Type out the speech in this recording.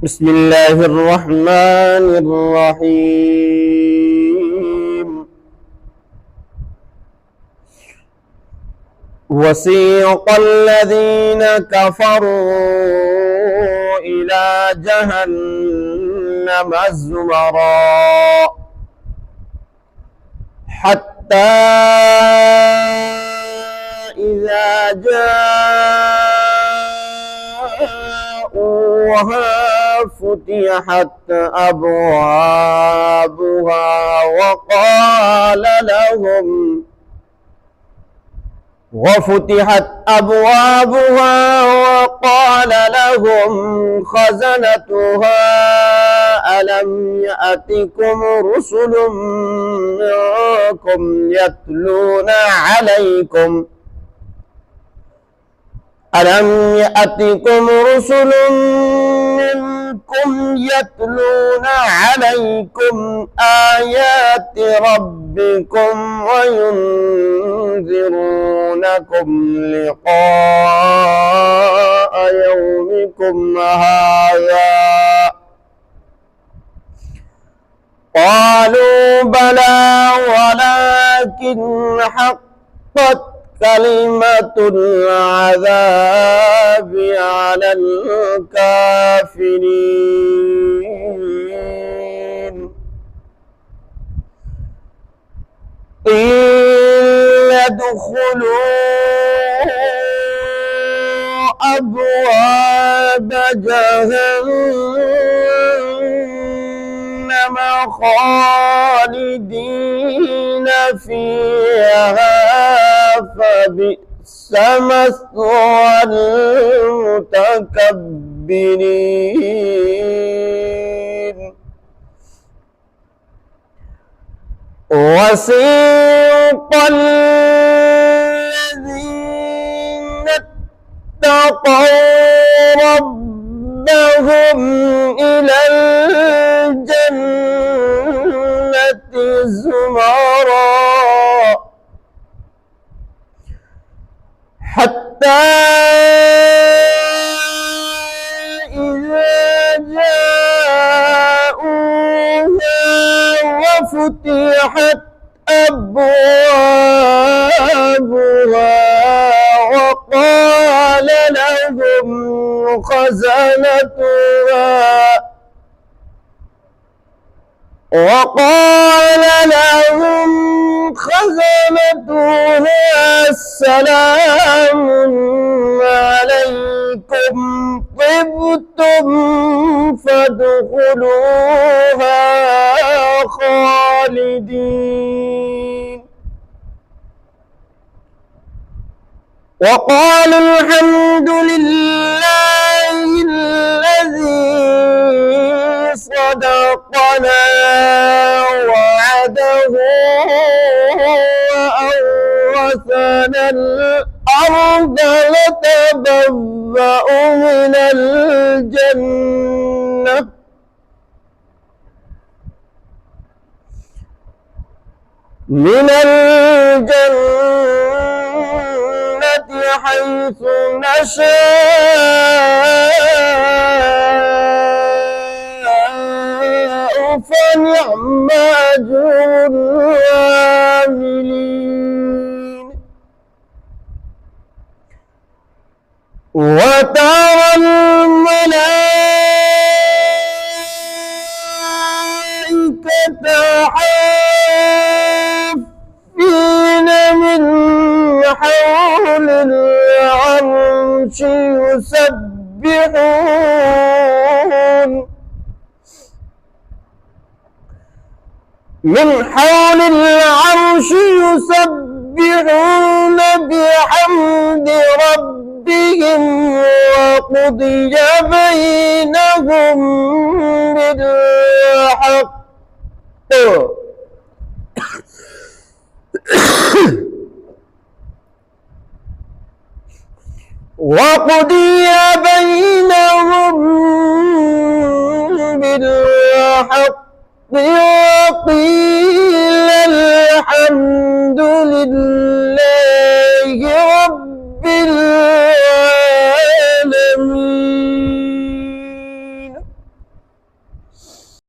بسم الله الرحمن الرحيم. وسيق الذين كفروا إلى جهنم زمرا حتى إذا جاءوها فتحت أبوابها وقال لهم خزنتها ألم يأتكم رسل منكم يتلون عليكم آيات ربكم وينذرونكم لقاء يومكم هذا؟ قالوا بلى ولكن حقت كلمة العذاب على الكافرين. قيل ادخلوا أبواب جهنم خالدين فيها فبئس مثوى المتكبرين. وسيق الذين اتقوا ربهم إلى الجنة زمرا حتى إذا جاءوها وفتحت أبوابها وقال لهم خزنتها السلام عليكم طبتم فادخلوها خالدين. وقالوا الحمد لله الذي صدقنا وعده وأورثنا الأرض نتبوأ من الجنة حيث نشاء فنعم أجر العاملين. وترى الملائكة حافين من حول العرش يسبحون بحمد ربهم وقضي بينهم بالحق وقيل الحمد لله رب العالمين.